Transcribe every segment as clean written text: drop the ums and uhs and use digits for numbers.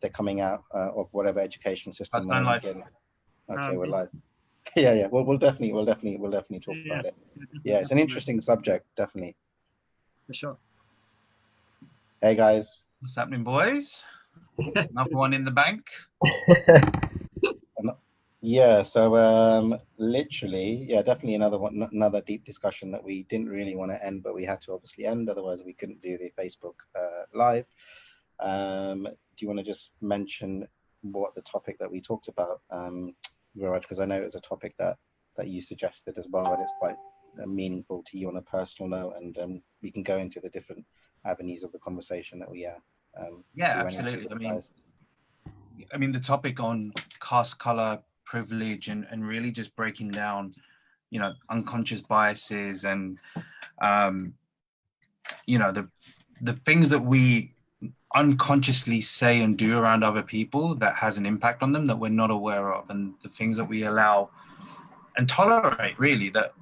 they're coming out of whatever education system they're getting. Okay, we're live. Yeah. We'll definitely talk about it. Yeah, it's an interesting subject, definitely. For sure. Hey guys. What's happening, boys? Another one in the bank. Yeah, so literally, yeah, definitely another deep discussion that we didn't really want to end, but we had to obviously end, otherwise we couldn't do the Facebook live. Do you want to just mention what the topic that we talked about, Viraj? Because I know it was a topic that you suggested as well, and it's quite meaningful to you on a personal note, and we can go into the different avenues of the conversation that we absolutely. I mean, the topic on caste, color, privilege, and really just breaking down, you know, unconscious biases and, you know, the things that we unconsciously say and do around other people that has an impact on them that we're not aware of, and the things that we allow and tolerate, really, that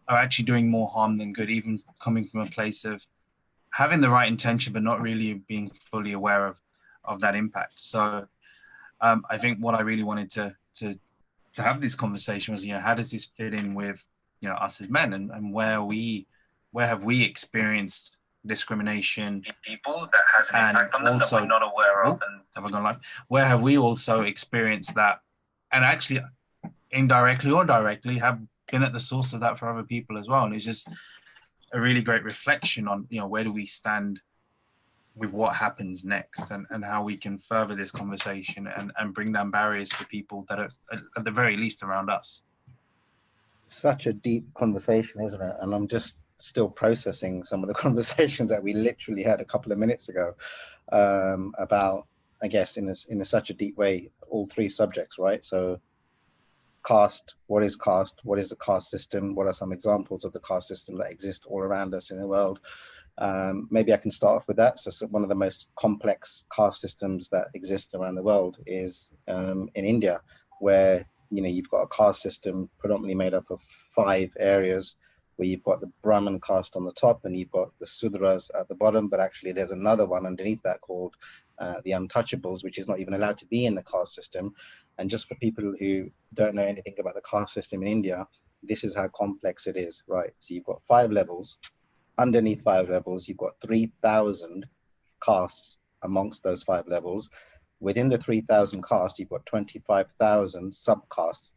are actually doing more harm than good, even coming from a place of having the right intention but not really being fully aware of that impact. So I think what I really wanted to have this conversation was, you know, how does this fit in with, you know, us as men, and where have we experienced discrimination, people that has an impact on them that we're not aware of, and where have we also experienced that, and actually indirectly or directly have been at the source of that for other people as well. And it's just a really great reflection on, you know, where do we stand with what happens next, and how we can further this conversation and bring down barriers for people that are at the very least around us. Such a deep conversation, isn't it? And I'm just still processing some of the conversations that we literally had a couple of minutes ago about, I guess, in such a deep way, all three subjects, right? So caste, what is the caste system? What are some examples of the caste system that exist all around us in the world? Maybe I can start off with that. So one of the most complex caste systems that exist around the world is in India, where, you know, you've got a caste system predominantly made up of 5 areas, where you've got the Brahmin caste on the top and you've got the Sudras at the bottom, but actually there's another one underneath that called the untouchables, which is not even allowed to be in the caste system. And just for people who don't know anything about the caste system in India, this is how complex it is, right? So you've got 5 levels. Underneath 5 levels, you've got 3,000 castes amongst those 5 levels. Within the 3,000 castes, you've got 25,000 subcastes.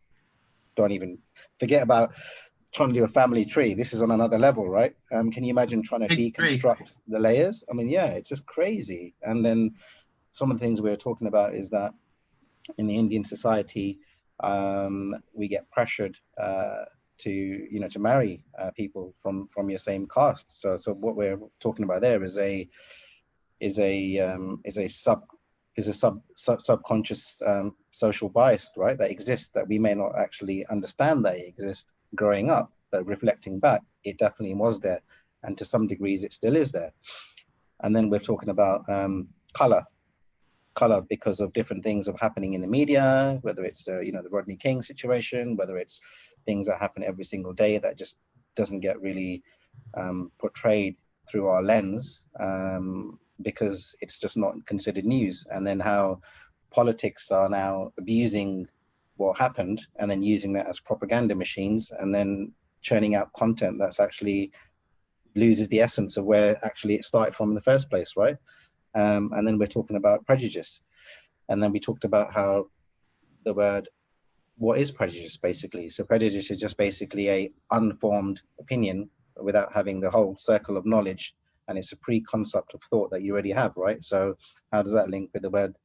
Don't even forget about trying to do a family tree. This is on another level, right? Can you imagine trying to deconstruct the layers? I mean, yeah, it's just crazy. And then some of the things we're talking about is that in the Indian society, we get pressured to marry people from your same caste. So what we're talking about there is a subconscious social bias, right? That exists, that we may not actually understand that it exists growing up, but reflecting back, it definitely was there, and to some degrees it still is there. And then we're talking about color because of different things of happening in the media, whether it's the Rodney King situation, whether it's things that happen every single day that just doesn't get really portrayed through our lens, because it's just not considered news. And then how politics are now abusing what happened and then using that as propaganda machines, and then churning out content that's actually loses the essence of where actually it started from in the first place, right? And then we're talking about prejudice. And then we talked about how the word, what is prejudice basically? So prejudice is just basically a unformed opinion without having the whole circle of knowledge. And it's a pre-concept of thought that you already have, right? So how does that link with the word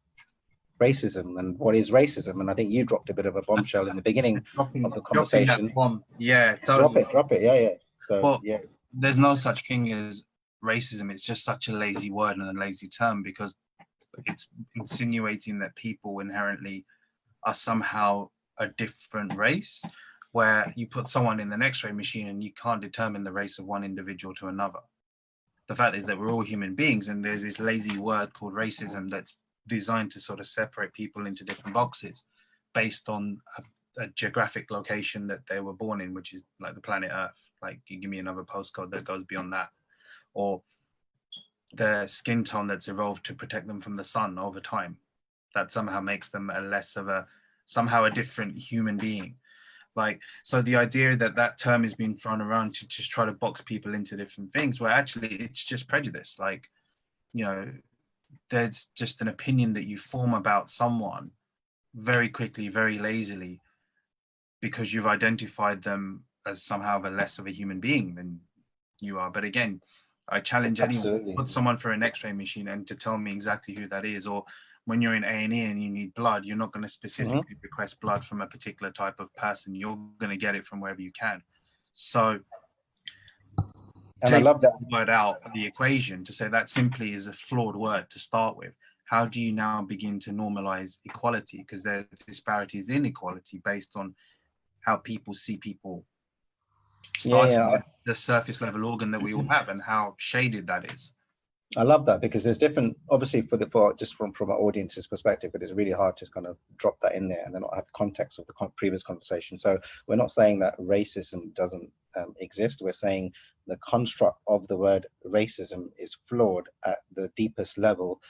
racism, and what is racism? And I think you dropped a bit of a bombshell in the beginning of the conversation. Yeah, totally. Drop it. Yeah. So, well, yeah. There's no such thing as racism. It's just such a lazy word and a lazy term, because it's insinuating that people inherently are somehow a different race, where you put someone in an X-ray machine and you can't determine the race of one individual to another. The fact is that we're all human beings, and there's this lazy word called racism that's designed to sort of separate people into different boxes based on a geographic location that they were born in, which is like the planet Earth. Like, you give me another postcode that goes beyond that, or the skin tone that's evolved to protect them from the sun over time. that somehow makes them somehow a different human being. Like, so the idea that that term is being thrown around to just try to box people into different things, where actually it's just prejudice. Like, you know, there's just an opinion that you form about someone very quickly, very lazily, because you've identified them as somehow a less of a human being than you are. But again, I challenge anyone to Absolutely. put someone for an X-ray machine and to tell me exactly who that is. Or when you're in A&E and you need blood, you're not going to specifically request blood from a particular type of person. You're going to get it from wherever you can. So And I take love that. the word out of the equation to say that simply is a flawed word to start with. How do you now begin to normalize equality? Because there are disparities in equality based on how people see people, Yeah, starting yeah. with the surface level organ that we all have and how shaded that is. I love that because there's different, obviously, for just from our audience's perspective, but it's really hard to kind of drop that in there and then not have context of the previous conversation. So we're not saying that racism doesn't exist. We're saying the construct of the word racism is flawed at the deepest level.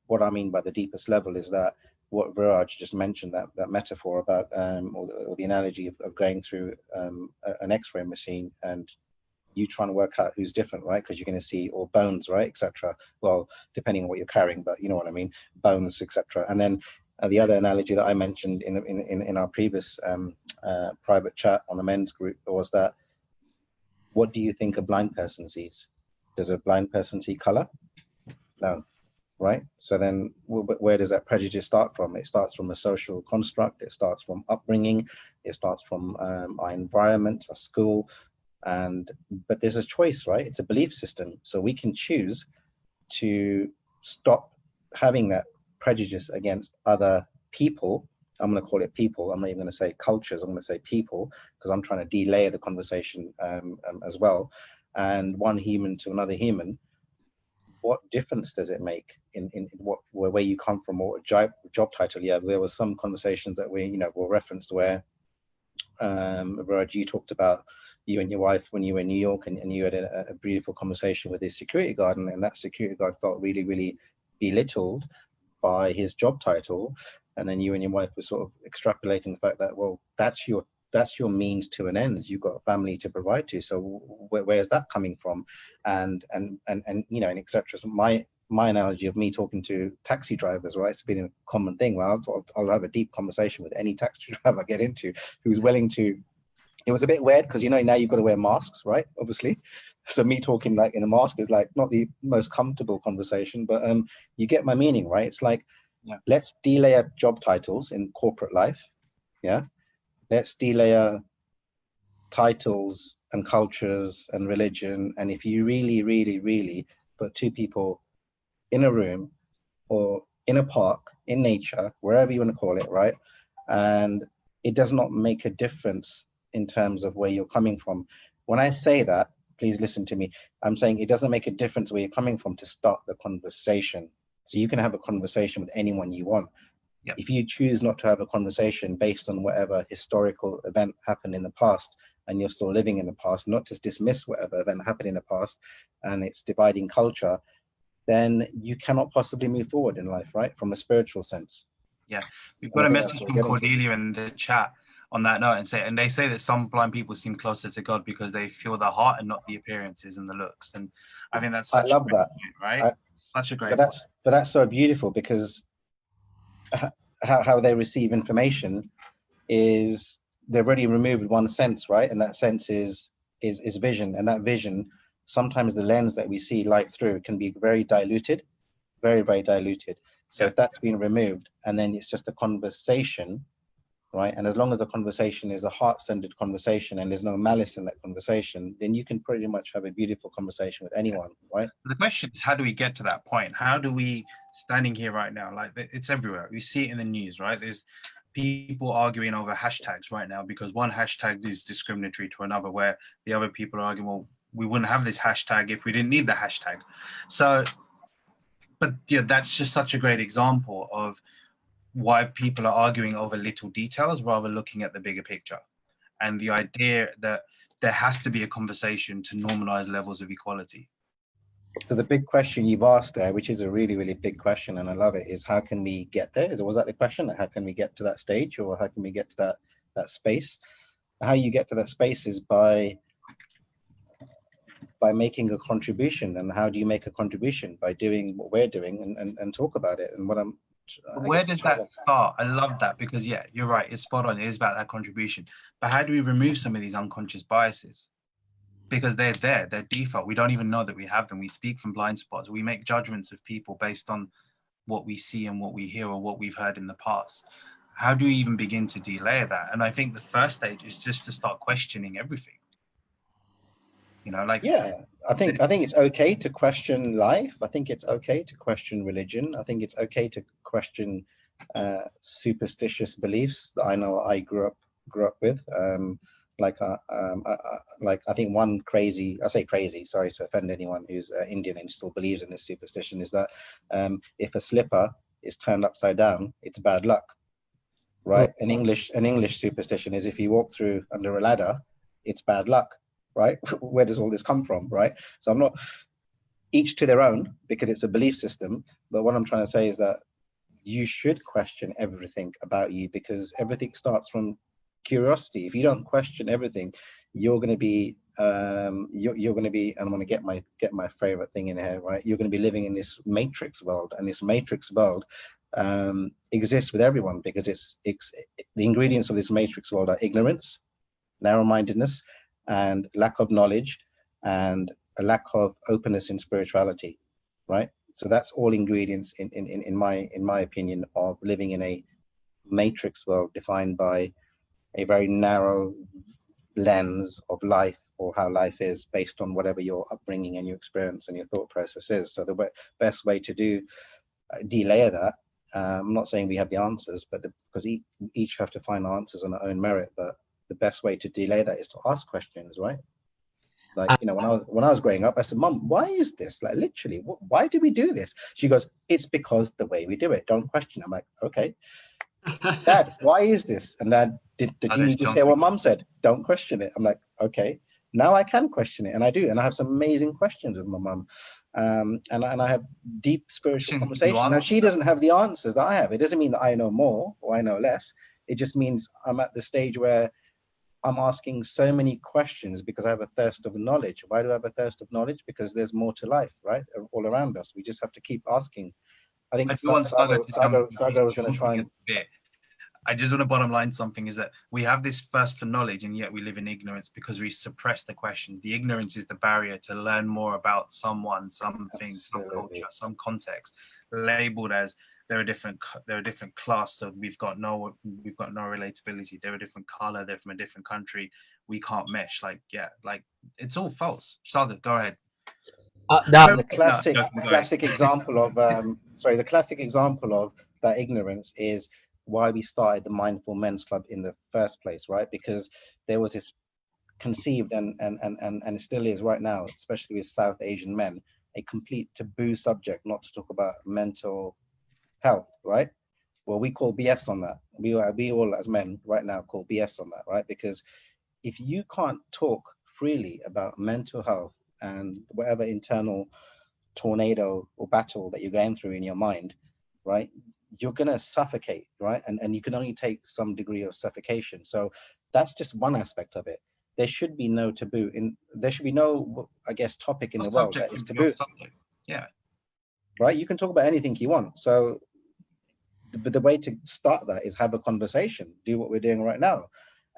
What I mean by the deepest level is that what Viraj just mentioned, that metaphor about, or the analogy of going through an X-ray machine and you trying to work out who's different, right? Because you're going to see all bones, right, etc. Well, depending on what you're carrying, but you know what I mean, bones, etc. And then the other analogy that I mentioned in our previous private chat on the men's group was that, what do you think a blind person sees? Does a blind person see color? No, right? So then where does that prejudice start from? It starts from a social construct. It starts from upbringing. It starts from our environment, our school. But there's a choice, right? It's a belief system. So we can choose to stop having that prejudice against other people. I'm going to call it people. I'm not even going to say cultures. I'm going to say people, because I'm trying to delayer the conversation as well. And one human to another human, what difference does it make in where you come from or job title? Yeah, there was some conversations that were referenced where Viraj, you talked about you and your wife when you were in New York, and you had a beautiful conversation with his security guard, and that security guard felt really, really belittled by his job title. And then you and your wife were sort of extrapolating the fact that, well, that's your means to an end. You've got a family to provide to. So where's that coming from? And etc. So my analogy of me talking to taxi drivers, right? It's been a common thing. Well, I'll have a deep conversation with any taxi driver I get into who's willing to. It was a bit weird because now you've got to wear masks, right? Obviously, so me talking like in a mask is like not the most comfortable conversation, but you get my meaning, right? It's like, Yeah. let's delayer job titles in corporate life, yeah. Let's delayer titles and cultures and religion, and if you really, really, really put two people in a room or in a park, in nature, wherever you want to call it, right? And it does not make a difference in terms of where you're coming from. When I say that, please listen to me. I'm saying it doesn't make a difference where you're coming from to start the conversation. So you can have a conversation with anyone you want. Yep. If you choose not to have a conversation based on whatever historical event happened in the past, and you're still living in the past, not to dismiss whatever event happened in the past, and it's dividing culture, then you cannot possibly move forward in life, right? From a spiritual sense. Yeah, we've And got I a think that's message what we're from getting to. Cordelia in the chat on that note, and they say that some blind people seem closer to God because they feel the heart and not the appearances and the looks. And I think that's I such a love great that. point, right? Such a great But point. that's so beautiful because how they receive information is they've already removed one sense, right? And that sense is vision, and that vision, sometimes the lens that we see light through can be very diluted, very, very diluted. So Yeah. if that's been removed and then it's just a conversation, right? And as long as the conversation is a heart-centered conversation and there's no malice in that conversation, then you can pretty much have a beautiful conversation with anyone, right? The question is, how do we get to that point? How do we, standing here right now, like it's everywhere. We see it in the news, right? There's people arguing over hashtags right now because one hashtag is discriminatory to another, where the other people are arguing, well, we wouldn't have this hashtag if we didn't need the hashtag. So, but yeah, that's just such a great example of why people are arguing over little details rather looking at the bigger picture. And the idea that there has to be a conversation to normalize levels of equality. So the big question you've asked there, which is a really, really big question, and I love it, is how can we get there? Was that the question? How can we get to that stage, or how can we get to that space? How you get to that space is by making a contribution. And how do you make a contribution? By doing what we're doing and talk about it. And what I Where guess does trying that to, start? I love that, because yeah, you're right. It's spot on. It is about that contribution. But how do we remove some of these unconscious biases? Because they're there, they're default. We don't even know that we have them. We speak from blind spots. We make judgments of people based on what we see and what we hear or what we've heard in the past. How do we even begin to delayer that? And I think the first stage is just to start questioning everything. You know, like, yeah, I think it's okay to question life. I think it's okay to question religion. I think it's okay to question superstitious beliefs that I know I grew up with. Like I think one crazy, I say crazy, sorry to offend anyone who's Indian and still believes in this superstition, is that if a slipper is turned upside down, it's bad luck, right? An English superstition is if you walk through under a ladder, it's bad luck, right? Where does all this come from, right? So I'm not, each to their own, because it's a belief system. But what I'm trying to say is that you should question everything about you, because everything starts from curiosity. If you don't question everything, you're going to be you're going to be, and I'm going to get my favorite thing in here, right? You're going to be living in this matrix world, and this matrix world exists with everyone, because it's the ingredients of this matrix world are ignorance, narrow-mindedness, and lack of knowledge, and a lack of openness in spirituality, right? So that's all ingredients in my opinion of living in a matrix world defined by a very narrow lens of life, or how life is based on whatever your upbringing and your experience and your thought process is. So the best way to do delayer that, I'm not saying we have the answers, but because each have to find answers on their own merit, but the best way to delay that is to ask questions, right? Like, you know, when I was growing up, I said, Mom, why is this? Like, literally, why do we do this? She goes, it's because the way we do it. Don't question. I'm like, okay. Dad, why is this? And Dad, did you just hear what Mum said? Don't question it. I'm like, okay. Now I can question it, and I do, and I have some amazing questions with my mum, and I have deep spiritual conversations. Now she doesn't have the answers that I have. It doesn't mean that I know more or I know less. It just means I'm at the stage where I'm asking so many questions because I have a thirst of knowledge. Why do I have a thirst of knowledge? Because there's more to life, right? All around us. We just have to keep asking. I think Sagar was going to try and... I just want to bottom line something, is that we have this thirst for knowledge, and yet we live in ignorance because we suppress the questions. The ignorance is the barrier to learn more about someone, something, some culture, some context, labeled as they're a different class, so we've got no relatability. They're a different color, they're from a different country, we can't mesh. Like, yeah, like it's all false. Saga, go ahead. The classic example of the classic example of that ignorance is why we started the Mindful Men's Club in the first place, right? Because there was this conceived and it still is right now, especially with South Asian men, a complete taboo subject not to talk about mental health, right? Well, we call BS on that. We all as men right now call BS on that, right? Because if you can't talk freely about mental health and whatever internal tornado or battle that you're going through in your mind, right, you're going to suffocate, right? And you can only take some degree of suffocation. So that's just one aspect of it. There should be no taboo there should be no, I guess, topic in the world that is taboo. Yeah. Right? You can talk about anything you want. So the way to start that is have a conversation, do what we're doing right now,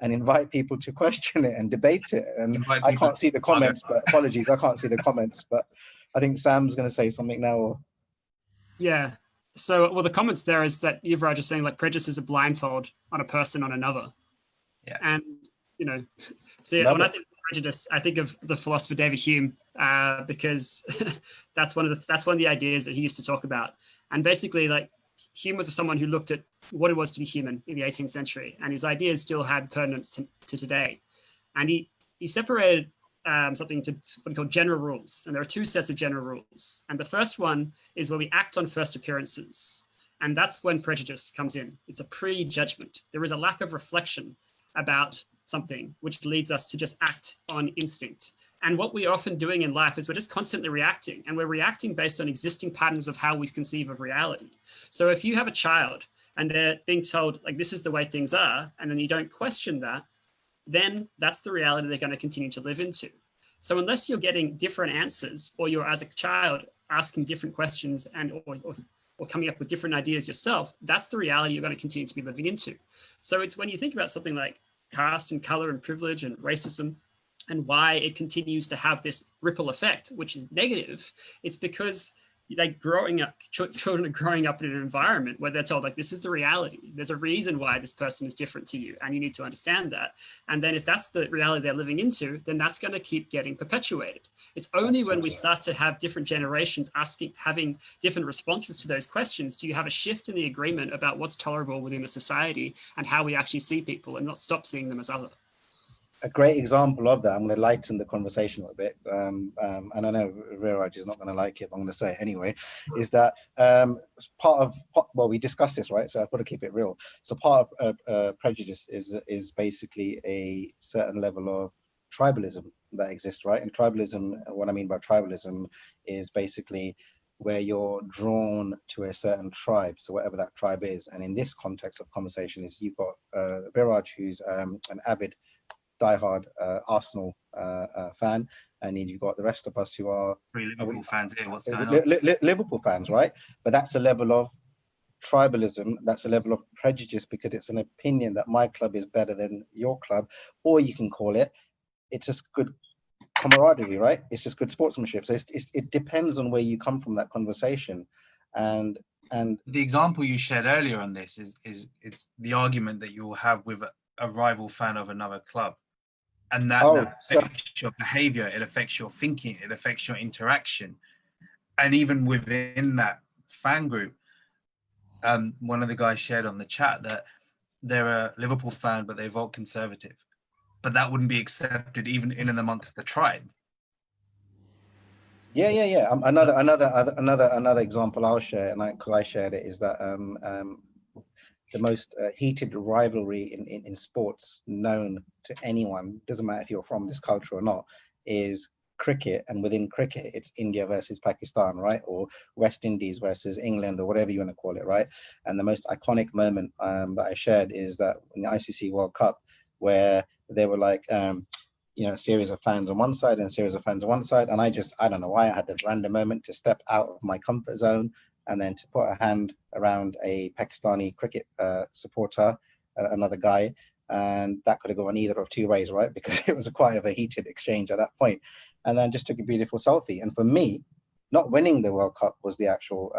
and invite people to question it and debate it. And I can't see the comments, but apologies, I can't see the comments, but I think Sam's going to say something now. Yeah. So, well, the comments there is that Yuvraj is saying like prejudice is a blindfold on a person on another. Yeah. And, you know, see, when I think of prejudice, I think of the philosopher David Hume, because that's one of the ideas that he used to talk about. And basically, like, Hume was someone who looked at what it was to be human in the 18th century, and his ideas still had pertinence to today. And he separated something to what he called general rules. And there are two sets of general rules. And the first one is where we act on first appearances. And that's when prejudice comes in. It's a prejudgment. There is a lack of reflection about something, which leads us to just act on instinct. And what we're often doing in life is we're just constantly reacting, and we're reacting based on existing patterns of how we conceive of reality. So if you have a child and they're being told, like, this is the way things are, and then you don't question that, then that's the reality they're going to continue to live into. So unless you're getting different answers, or you're, as a child, asking different questions or coming up with different ideas yourself, that's the reality you're going to continue to be living into. So it's when you think about something like caste and color and privilege and racism, and why it continues to have this ripple effect, which is negative, it's because children are growing up in an environment where they're told, like, this is the reality. There's a reason why this person is different to you, and you need to understand that. And then if that's the reality they're living into, then that's going to keep getting perpetuated. It's only when we start to have different generations having different responses to those questions, do you have a shift in the agreement about what's tolerable within the society and how we actually see people, and not stop seeing them as other. A great example of that, I'm going to lighten the conversation a little bit, and I know Viraj is not going to like it, but I'm going to say it anyway, is that well, we discussed this, right? So I've got to keep it real. So part of prejudice is basically a certain level of tribalism that exists, right? And tribalism, what I mean by tribalism is basically where you're drawn to a certain tribe, so whatever that tribe is. And in this context of conversation is you've got Viraj, who's an avid diehard Arsenal fan, and then you've got the rest of us who are Liverpool fans here. What's going on? Liverpool fans, right? But that's a level of tribalism, that's a level of prejudice, because it's an opinion that my club is better than your club, or you can call it's just good camaraderie, right? It's just good sportsmanship. So it depends on where you come from, that conversation. And the example you shared earlier on this is it's the argument that you will have with a rival fan of another club. And that affects your behavior, it affects your thinking, it affects your interaction. And even within that fan group, one of the guys shared on the chat that they're a Liverpool fan, but they vote Conservative. But that wouldn't be accepted even in and amongst the tribe. Yeah. Another example I'll share, and because I shared it, is that the most heated rivalry in sports known to anyone, doesn't matter if you're from this culture or not, is cricket. And within cricket, it's India versus Pakistan, right? Or West Indies versus England, or whatever you want to call it, right? And the most iconic moment that I shared is that in the ICC World Cup, where they were like, a series of fans on one side and a series of fans on one side. And I don't know why I had the random moment to step out of my comfort zone and then to put a hand around a Pakistani cricket supporter, another guy. And that could have gone either of two ways, right? Because it was quite a heated exchange at that point. And then just took a beautiful selfie. And for me, not winning the World Cup was the actual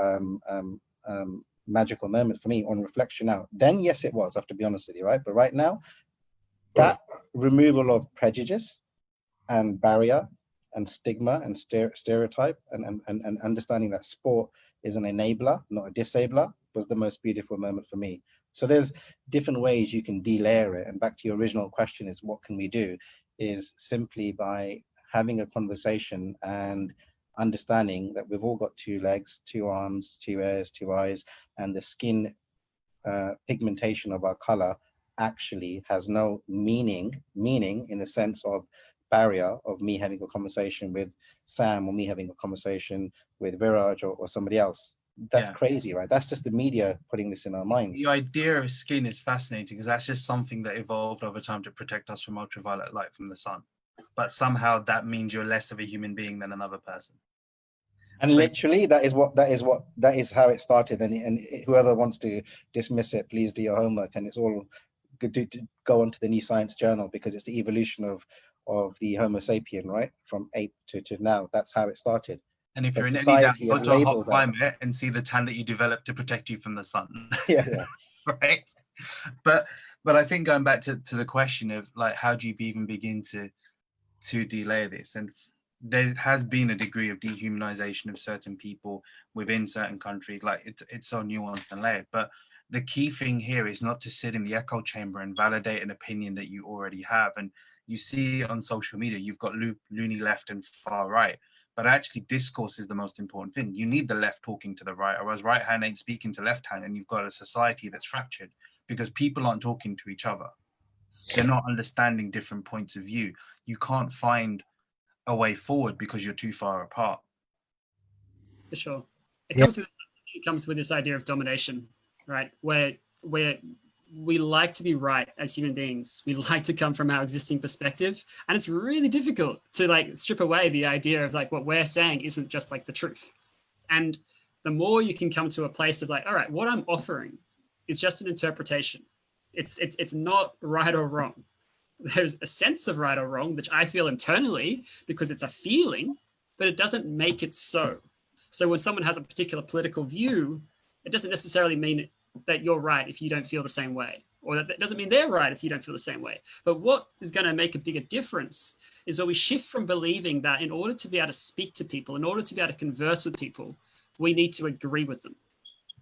magical moment for me on reflection now. Then, yes, it was, I have to be honest with you, right? But right now, that removal of prejudice and barrier and stigma and stereotype and understanding that sport is an enabler, not a disabler, was the most beautiful moment for me. So there's different ways you can delayer it. And back to your original question is, what can we do? Is simply by having a conversation and understanding that we've all got two legs, two arms, two ears, two eyes, and the skin pigmentation of our color actually has no meaning in the sense of barrier of me having a conversation with Sam or me having a conversation with Viraj or somebody else. That's crazy, right? That's just the media putting this in our minds. The idea of skin is fascinating because that's just something that evolved over time to protect us from ultraviolet light from the sun. But somehow that means you're less of a human being than another person. And literally, that is how it started. And whoever wants to dismiss it, please do your homework. And it's all good to go onto the New Science Journal, because it's the evolution of the Homo sapien, right? From ape to now. That's how it started. And if you're in any doubt, go to a hot climate and see the tan that you develop to protect you from the sun. Yeah. Right. But I think going back to the question of like, how do you even begin to delay this? And there has been a degree of dehumanization of certain people within certain countries. Like it's so nuanced and layered. But the key thing here is not to sit in the echo chamber and validate an opinion that you already have. And you see on social media, you've got loony left and far right. But actually, discourse is the most important thing. You need the left talking to the right, or as right hand ain't speaking to left hand, and you've got a society that's fractured because people aren't talking to each other. They're not understanding different points of view. You can't find a way forward because you're too far apart. For sure. It comes with this idea of domination, right? Where we like to be right as human beings. We like to come from our existing perspective. And it's really difficult to like strip away the idea of like what we're saying isn't just like the truth. And the more you can come to a place of like, all right, what I'm offering is just an interpretation. It's not right or wrong. There's a sense of right or wrong, which I feel internally because it's a feeling, but it doesn't make it so. So when someone has a particular political view, it doesn't necessarily mean that you're right if you don't feel the same way, or that doesn't mean they're right if you don't feel the same way. But what is going to make a bigger difference is where we shift from believing that in order to be able to speak to people, in order to be able to converse with people, we need to agree with them.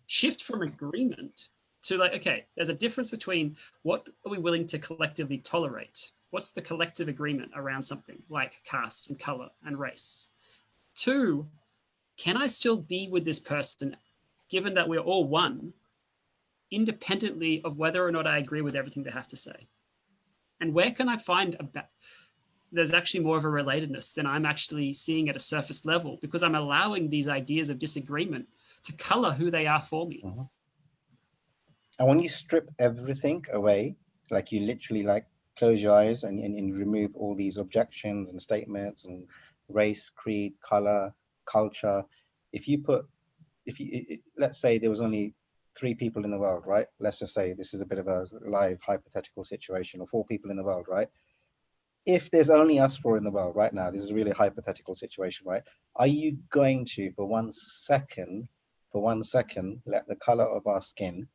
Shift from agreement to like, okay, there's a difference between what are we willing to collectively tolerate? What's the collective agreement around something like caste and color and race? Two, can I still be with this person given that we're all one, independently of whether or not I agree with everything they have to say? And where can I find there's actually more of a relatedness than I'm actually seeing at a surface level, because I'm allowing these ideas of disagreement to color who they are for me. Mm-hmm. And when you strip everything away, like you literally like close your eyes and remove all these objections and statements and race, creed, color, culture. Let's say there was only 3 people in the world, right? Let's just say this is a bit of a live hypothetical situation, or 4 people in the world, right? If there's only us 4 in the world right now, this is a really hypothetical situation, right? Are you going to, for one second, let the color of our skin,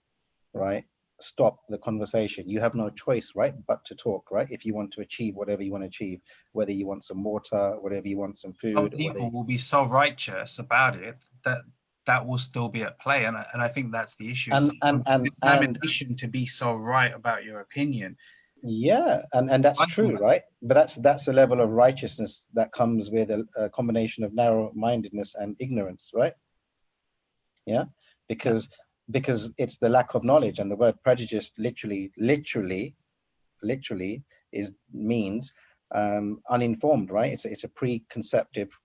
right, stop the conversation? You have no choice, right, but to talk, right? If you want to achieve whatever you want to achieve, whether you want some water, whatever you want, some food. Some people will be so righteous about it that will still be at play, and I think that's the issue. And determination to be so right about your opinion. Yeah, and that's true, right? But that's a level of righteousness that comes with a combination of narrow-mindedness and ignorance, right? Yeah, because it's the lack of knowledge, and the word prejudice literally means uninformed, right? It's a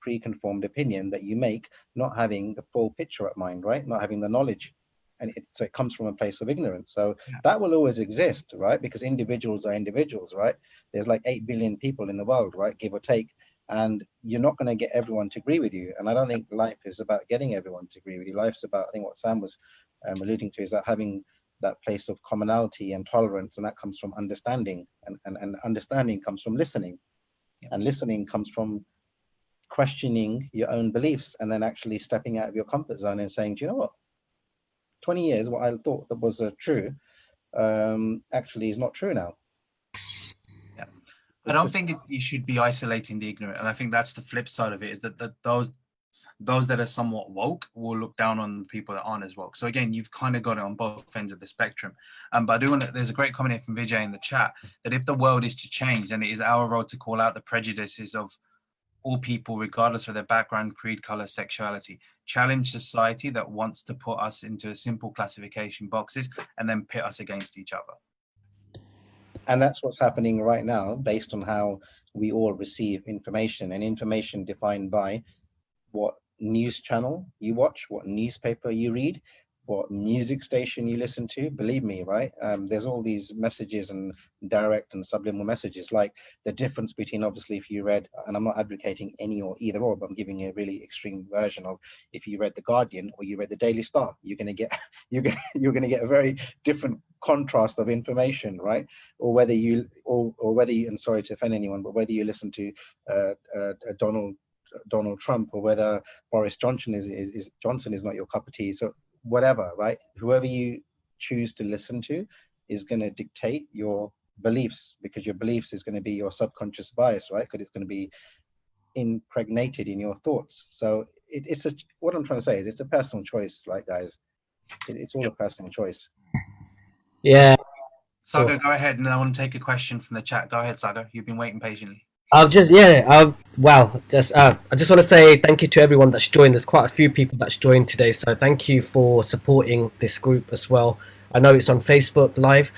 preconformed opinion that you make, not having the full picture at mind, right? Not having the knowledge, and so it comes from a place of ignorance. So that will always exist, right? Because individuals are individuals, right? There's like 8 billion people in the world, right, give or take, and you're not going to get everyone to agree with you. And I don't think life is about getting everyone to agree with you. Life's about, I think what Sam was alluding to, is that having that place of commonality and tolerance, and that comes from understanding, and understanding comes from listening, and listening comes from questioning your own beliefs, and then actually stepping out of your comfort zone and saying, do you know what, 20 years what I thought that was true actually is not true now. I don't think you should be isolating the ignorant, and I think that's the flip side of it, is that those that are somewhat woke will look down on people that aren't as woke. So again, you've kind of got it on both ends of the spectrum. But there's a great comment here from Vijay in the chat, that if the world is to change, then it is our role to call out the prejudices of all people, regardless of their background, creed, color, sexuality. Challenge society that wants to put us into simple classification boxes and then pit us against each other. And that's what's happening right now, based on how we all receive information, and information defined by what news channel you watch, what newspaper you read, what music station you listen to. Believe me, right? There's all these messages and direct and subliminal messages, like the difference between, obviously, if you read, and I'm not advocating any or either or, but I'm giving a really extreme version of, if you read The Guardian or you read the Daily Star, you're going to get a very different contrast of information, right? Or whether you, and sorry to offend anyone, but whether you listen to Donald Trump, or whether Boris Johnson is not your cup of tea. So whatever, right? Whoever you choose to listen to is going to dictate your beliefs, because your beliefs is going to be your subconscious bias, right? Because it's going to be impregnated in your thoughts. So what I'm trying to say is it's a personal choice, right, guys? It's all a personal choice. Yeah. Saga, go ahead, and I want to take a question from the chat. Go ahead, Saga. You've been waiting patiently. I just want to say thank you to everyone that's joined. There's quite a few people that's joined today, so thank you for supporting this group as well. I know it's on Facebook Live,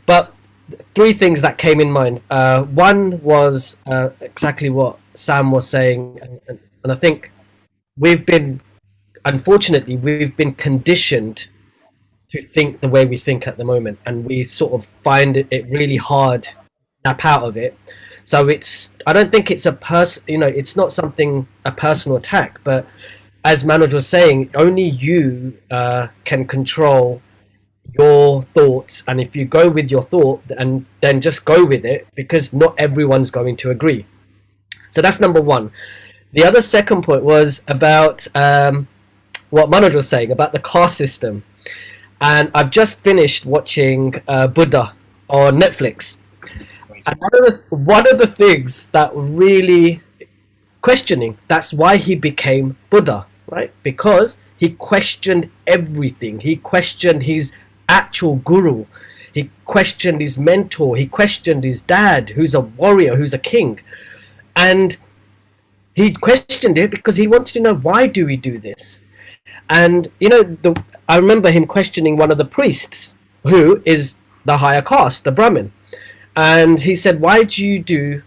but 3 things that came in mind. One was exactly what Sam was saying, and I think we've been, unfortunately, we've been conditioned to think the way we think at the moment, and we sort of find it really hard to snap out of it. So it's, I don't think it's it's not something, a personal attack, but as Manoj was saying, only you can control your thoughts, and if you go with your thought, and then just go with it, because not everyone's going to agree. So that's number one. The other second point was about what Manoj was saying about the caste system, and I've just finished watching Buddha on Netflix. And one of the things that really questioning, that's why he became Buddha, right? Because he questioned everything. He questioned his actual guru. He questioned his mentor. He questioned his dad, who's a warrior, who's a king. And he questioned it because he wanted to know, why do we do this? And I remember him questioning one of the priests, who is the higher caste, the Brahmin. And he said, why do you do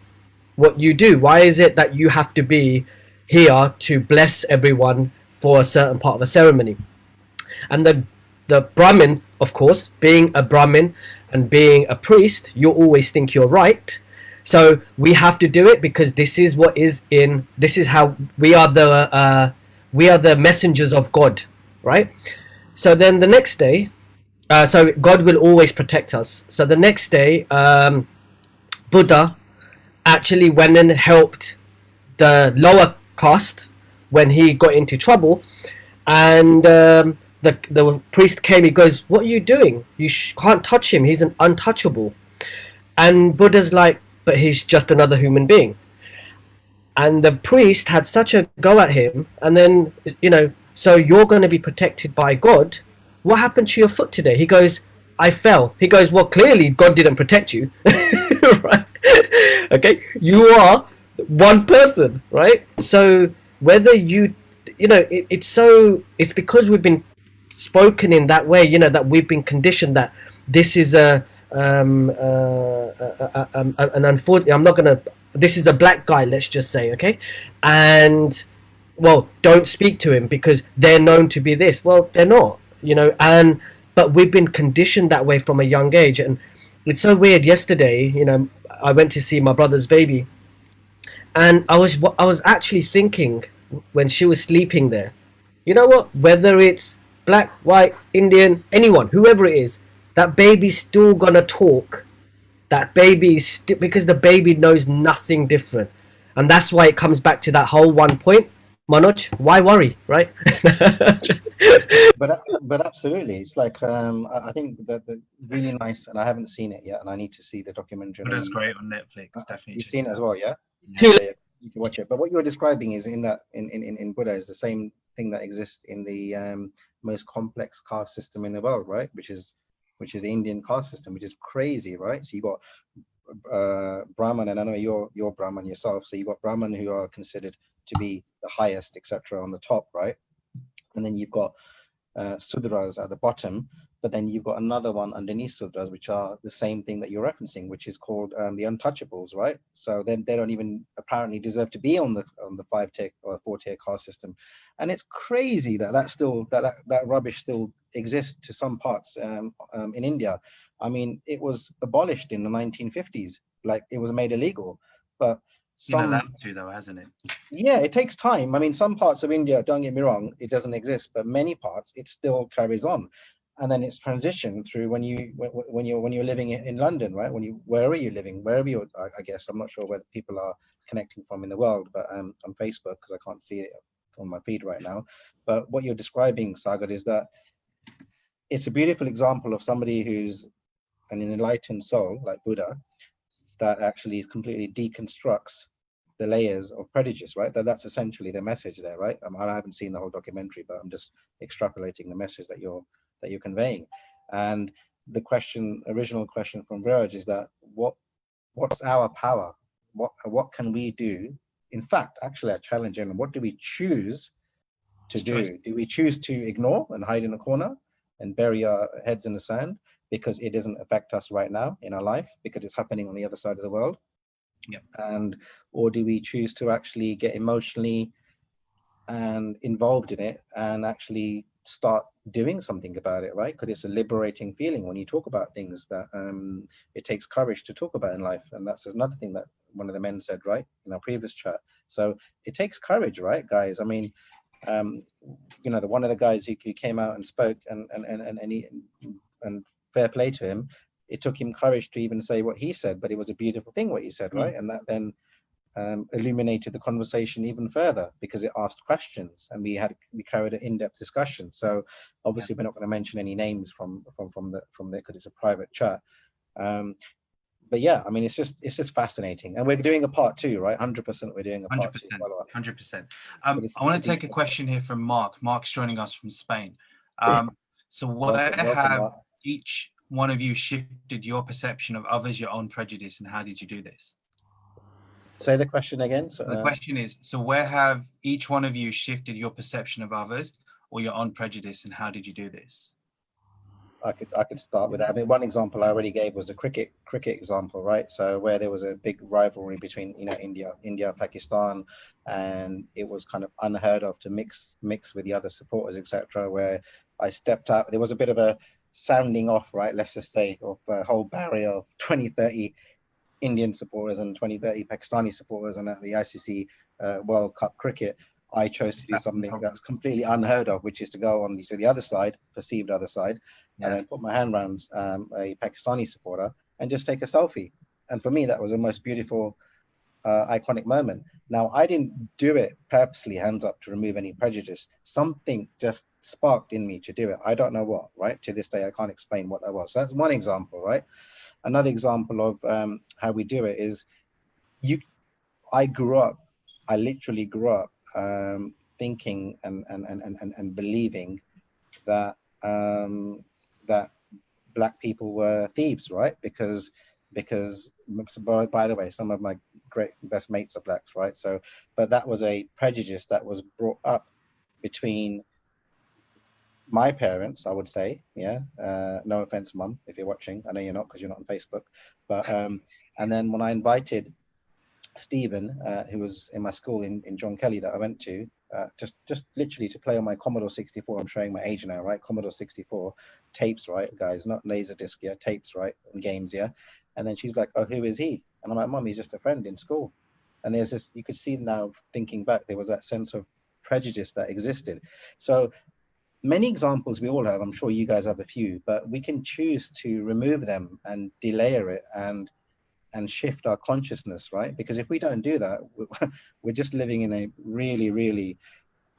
what you do? Why is it that you have to be here to bless everyone for a certain part of a ceremony? And the Brahmin, of course, being a Brahmin and being a priest, you always think you're right. So we have to do it because this is what is in. This is how we are the messengers of God, right? So then the next day, so God will always protect us. So the next day, Buddha actually went and helped the lower caste when he got into trouble, and the priest came. He goes, "What are you doing? You can't touch him. He's an untouchable." And Buddha's like, "But he's just another human being." And the priest had such a go at him, and then so you're going to be protected by God. What happened to your foot today? He goes, I fell. He goes, well, clearly God didn't protect you. Right? Okay, you are one person, right? So whether it's because we've been spoken in that way, that we've been conditioned that this is an unfortunate, I'm not gonna, this is a black guy, let's just say, okay, and well, don't speak to him because they're known to be this. Well, they're not, and but we've been conditioned that way from a young age. And it's so weird. Yesterday, I went to see my brother's baby, and I was actually thinking when she was sleeping there, you know what? Whether it's black, white, Indian, anyone, whoever it is, that baby's still gonna talk. That baby is because the baby knows nothing different, and that's why it comes back to that whole one point, Manoj. Why worry, right? but absolutely, it's like I think that the really nice, and I haven't seen it yet, and I need to see the documentary. But it's great on Netflix, definitely. You've seen it as well, yeah? Yeah. Yeah, you can watch it. But what you're describing is in Buddha is the same thing that exists in the most complex caste system in the world, right? Which is the Indian caste system, which is crazy, right? So you got Brahman, and I know you're Brahman yourself. So you got Brahman who are considered to be the highest, etc., on the top, right? And then you've got Sudras at the bottom, but then you've got another one underneath Sudras, which are the same thing that you're referencing, which is called the untouchables, right? So then they don't even apparently deserve to be on the 5-tier or 4-tier caste system. And it's crazy that that rubbish still exists to some parts in India. I mean, it was abolished in the 1950s, like it was made illegal, but Allowed to, though, hasn't it? Yeah, it takes time. I mean, some parts of India, don't get me wrong, it doesn't exist, but many parts it still carries on, and then it's transitioned through when you're living in London, right? Where are you living? Wherever you, I guess, I'm not sure where people are connecting from in the world, but on Facebook, because I can't see it on my feed right now. But what you're describing, Sagar, is that it's a beautiful example of somebody who's an enlightened soul like Buddha that actually completely deconstructs the layers of prejudice, right? That's essentially the message there, right? I haven't seen the whole documentary, but I'm just extrapolating the message that you're conveying. And the original question from Viraj is that what's our power? What can we do? In fact, actually, I challenge him. What do we choose to do? Do we choose to ignore and hide in a corner and bury our heads in the sand because it doesn't affect us right now in our life because it's happening on the other side of the world? Yeah. And or do we choose to actually get emotionally and involved in it and actually start doing something about it, right? Because it's a liberating feeling when you talk about things that it takes courage to talk about in life. And that's another thing that one of the men said, right, in our previous chat. So it takes courage, right, guys? I mean, you know, one of the guys who came out and spoke, and fair play to him, it took him courage to even say what he said, but it was a beautiful thing what he said, right? And that then illuminated the conversation even further because it asked questions and we carried an in-depth discussion. So obviously we're not going to mention any names from there because it's a private chat. But yeah, I mean, it's just fascinating, and we're doing a part 2, right? 100% we're doing a part 2. 100%. I want to take a question here from Mark. Mark's joining us from Spain. So where have Mark. Each one of you shifted your perception of others, your own prejudice, and how did you do this? Say the question again. So, the question is, so where have each one of you shifted your perception of others or your own prejudice, and how did you do this? I could start with that. I mean, one example I already gave was the cricket example, right? So where there was a big rivalry between, you know, India, Pakistan, and it was kind of unheard of to mix with the other supporters, etc. Where I stepped out, there was a bit of a sounding off, right? Let's just say, of a whole barrier of 20, 30 Indian supporters and 20, 30 Pakistani supporters, and at the ICC World Cup cricket, I chose to do something that's completely unheard of, which is to go on to the other side, perceived other side, and then put my hand around a Pakistani supporter and just take a selfie. And for me, that was the most beautiful, iconic moment. Now, I didn't do it purposely, hands up, to remove any prejudice. Something just sparked in me to do it. I don't know what, right? To this day, I can't explain what that was. So that's one example, right? Another example of how we do it is I literally grew up thinking and believing that that black people were thieves, right? Because by the way, some of my best mates are blacks, right? So, but that was a prejudice that was brought up between my parents, I would say, yeah. No offense, Mum, if you're watching. I know you're not because you're not on Facebook. But and then when I invited Stephen, who was in my school in John Kelly that I went to, just literally to play on my Commodore 64. I'm showing my age now, right? Commodore 64 tapes, right, guys? Not Laserdisc, yeah, tapes, right? And games, yeah. And then she's like, "Oh, who is he?" And I'm like, "Mum, he's just a friend in school." And there's this, you could see now, thinking back, there was that sense of prejudice that existed. So many examples we all have. I'm sure you guys have a few, but we can choose to remove them and delayer it and shift our consciousness, right? Because if we don't do that, we're just living in a really, really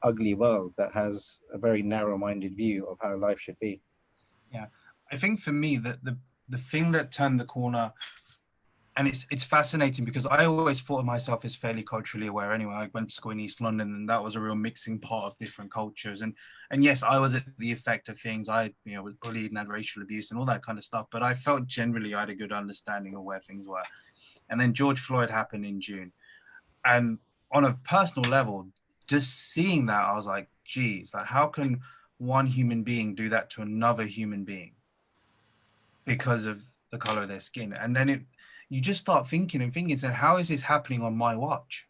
ugly world that has a very narrow-minded view of how life should be. Yeah, I think for me that the thing that turned the corner, and it's fascinating because I always thought of myself as fairly culturally aware anyway. I went to school in East London, and that was a real mixing pot of different cultures. And yes, I was at the effect of things. I, you know, was bullied and had racial abuse and all that kind of stuff. But I felt generally I had a good understanding of where things were. And then George Floyd happened in June. And on a personal level, just seeing that, I was like, geez, like how can one human being do that to another human being because of the color of their skin? And then you just start thinking, so how is this happening on my watch?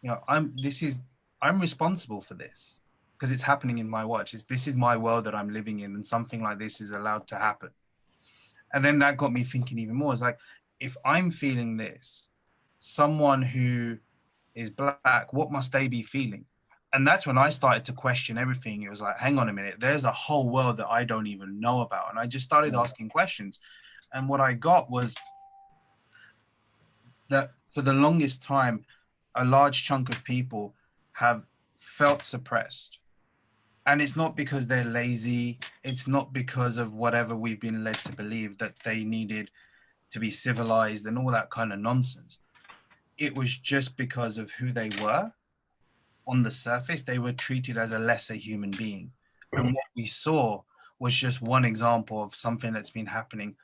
You know, I'm responsible for this because it's happening in my watch. This is my world that I'm living in, and something like this is allowed to happen. And then that got me thinking even more. It's like, if I'm feeling this, someone who is black, what must they be feeling? And that's when I started to question everything. It was like, hang on a minute, there's a whole world that I don't even know about. And I just started asking questions. And what I got was that for the longest time, a large chunk of people have felt suppressed. And it's not because they're lazy. It's not because of whatever we've been led to believe that they needed to be civilized and all that kind of nonsense. It was just because of who they were. On the surface, they were treated as a lesser human being. And what we saw was just one example of something that's been happening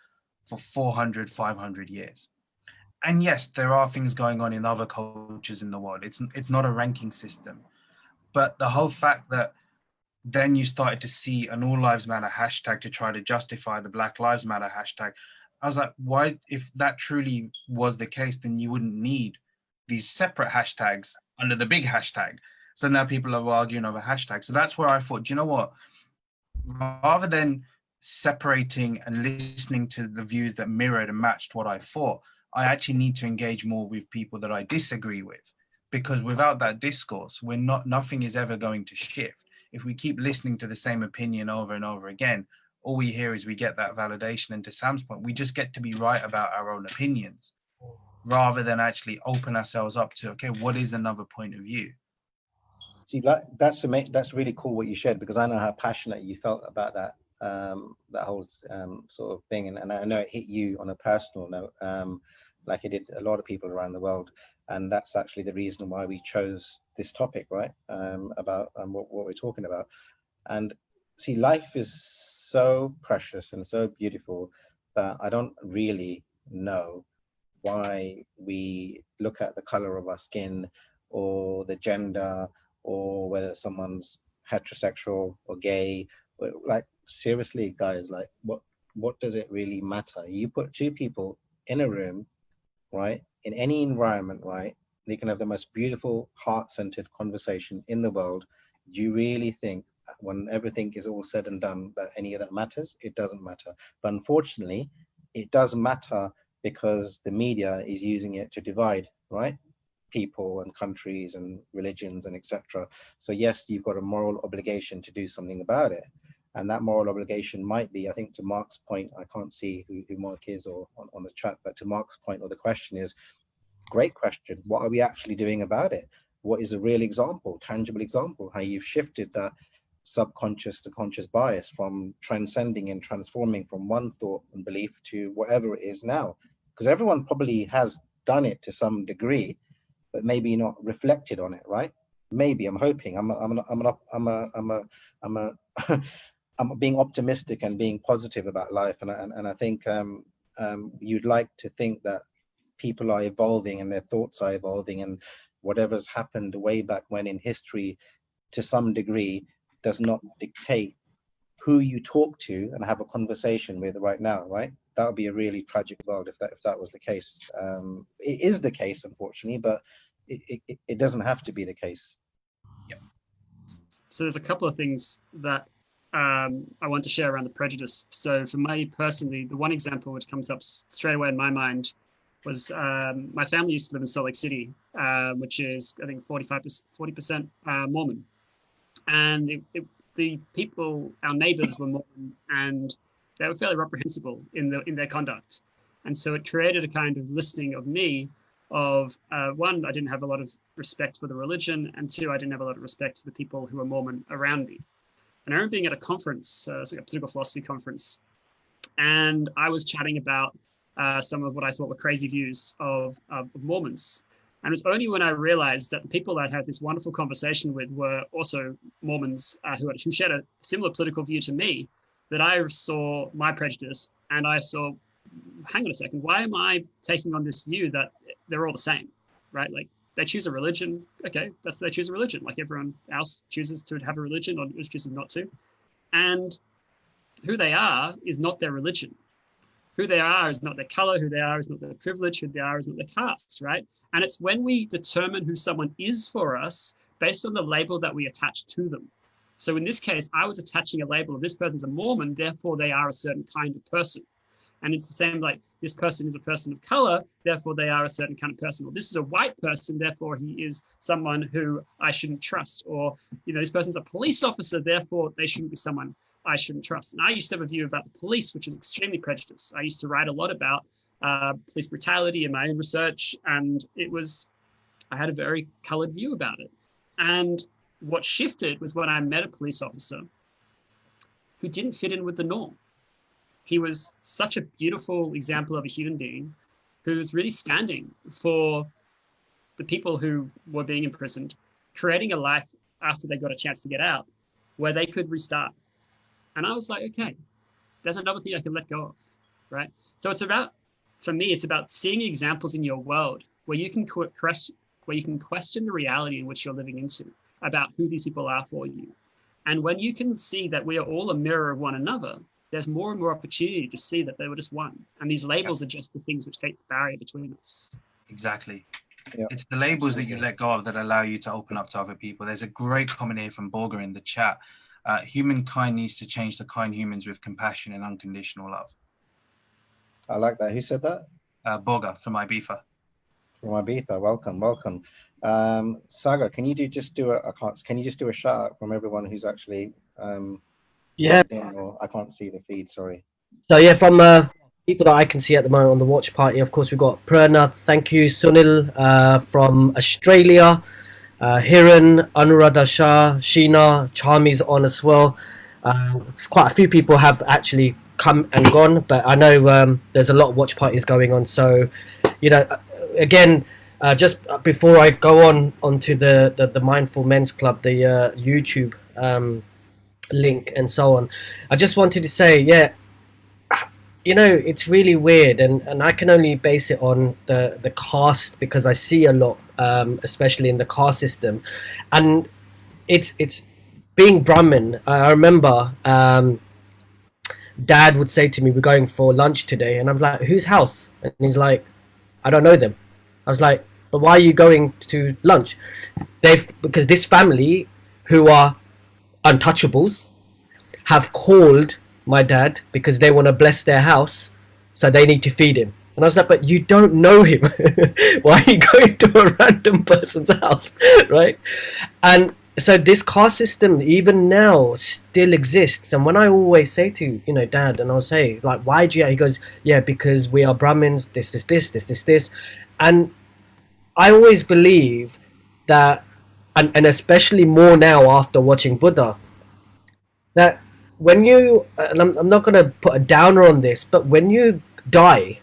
for 400, 500 years. And yes, there are things going on in other cultures in the world. It's not a ranking system. But the whole fact that then you started to see an All Lives Matter hashtag to try to justify the Black Lives Matter hashtag, I was like, why, if that truly was the case, then you wouldn't need these separate hashtags under the big hashtag. So now people are arguing over hashtags. So that's where I thought, do you know what? Rather than separating and listening to the views that mirrored and matched what I thought, I actually need to engage more with people that I disagree with, because without that discourse, nothing is ever going to shift. If we keep listening to the same opinion over and over again, all we hear is we get that validation. And to Sam's point, we just get to be right about our own opinions rather than actually open ourselves up to, okay, what is another point of view? See, that's really cool what you shared, because I know how passionate you felt about that that whole sort of thing, and I know it hit you on a personal note, like it did a lot of people around the world, and that's actually the reason why we chose this topic, right? About what we're talking about. And see, life is so precious and so beautiful that I don't really know why we look at the color of our skin or the gender or whether someone's heterosexual or gay. Like, seriously, guys, like what does it really matter? You put two people in a room, right, in any environment, right, they can have the most beautiful heart-centered conversation in the world. Do you really think when everything is all said and done that any of that matters? It doesn't matter. But unfortunately, it does matter, because the media is using it to divide, right, people and countries and religions and etc. So yes, you've got a moral obligation to do something about it, and that moral obligation might be, I think, to Mark's point, I can't see who Mark is or on the chat, but to Mark's point, or the question is, great question, what are we actually doing about it? What is a real example, tangible example, how you've shifted that subconscious to conscious bias from transcending and transforming from one thought and belief to whatever it is now? Because everyone probably has done it to some degree, but maybe not reflected on it, right? Maybe, I'm hoping. I'm being optimistic and being positive about life, and I think you'd like to think that people are evolving and their thoughts are evolving, and whatever's happened way back when in history, to some degree, does not dictate who you talk to and have a conversation with right now, right? That would be a really tragic world if that was the case. It is the case, unfortunately, but it doesn't have to be the case. Yep. So there's a couple of things that I want to share around the prejudice. So for me personally, the one example which comes up straight away in my mind was my family used to live in Salt Lake City, which is, I think, 40% Mormon. And the people, our neighbors, were Mormon, and they were fairly reprehensible in their conduct. And so it created a kind of listing of me of, one, I didn't have a lot of respect for the religion, and two, I didn't have a lot of respect for the people who were Mormon around me. And I remember being at a conference, it's like a political philosophy conference, and I was chatting about some of what I thought were crazy views of Mormons. And it was only when I realized that the people that I had this wonderful conversation with were also Mormons who shared a similar political view to me, that I saw my prejudice, and I saw, hang on a second, why am I taking on this view that they're all the same, right? Like, they choose a religion, okay, they choose a religion, like everyone else chooses to have a religion or chooses not to. And who they are is not their religion. Who they are is not their color, who they are is not their privilege, who they are is not their caste, right? And it's when we determine who someone is for us based on the label that we attach to them. So in this case, I was attaching a label of this person's a Mormon, therefore they are a certain kind of person. And it's the same, like, this person is a person of color, therefore they are a certain kind of person. Or this is a white person, therefore he is someone who I shouldn't trust. Or, this person's a police officer, therefore they shouldn't be someone I shouldn't trust. And I used to have a view about the police, which is extremely prejudiced. I used to write a lot about police brutality in my own research, and I had a very colored view about it. And what shifted was when I met a police officer who didn't fit in with the norm. He was such a beautiful example of a human being who was really standing for the people who were being imprisoned, creating a life after they got a chance to get out where they could restart. And I was like, okay, there's another thing I can let go of, right? So for me, it's about seeing examples in your world where you can question the reality in which you're living into, about who these people are for you. And when you can see that we are all a mirror of one another, there's more and more opportunity to see that they were just one. And these labels are just the things which create the barrier between us. Exactly. Yeah, it's the labels absolutely. that you let go of that allow you to open up to other people. There's a great comment here from Borger in the chat. Humankind needs to change to kind humans with compassion and unconditional love. I like that. Who said that? Borger from Ibiza. From Ibiza. Welcome. Sagar, can you just do a shout out from everyone who's actually Yeah. logged in? Or I can't see the feed. Sorry. So yeah, from people that I can see at the moment on the watch party, of course we've got Prerna, thank you, Sunil from Australia, Hiran, Anuradha Shah, Sheena, Charmi's on as well. Quite a few people have actually come and gone, but I know there's a lot of watch parties going on. So, you know, again, just before I go on onto the Mindful Men's Club, the YouTube link and so on, I just wanted to say, yeah, you know, it's really weird, and I can only base it on the caste because I see a lot, especially in the caste system, and it's being Brahmin. I remember Dad would say to me, "We're going for lunch today," and I was like, "Whose house?" And he's like, "I don't know them." I was like, "But why are you going to lunch?" Because this family, who are untouchables, have called my dad because they want to bless their house, so they need to feed him. And I was like, but you don't know him. Why are you going to a random person's house, right? And so this caste system, even now, still exists. And when I always say to Dad, and I'll say like, why do you? He goes, yeah, because we are Brahmins. This, and I always believe that, and especially more now after watching Buddha, that when you, and I'm not going to put a downer on this, but when you die,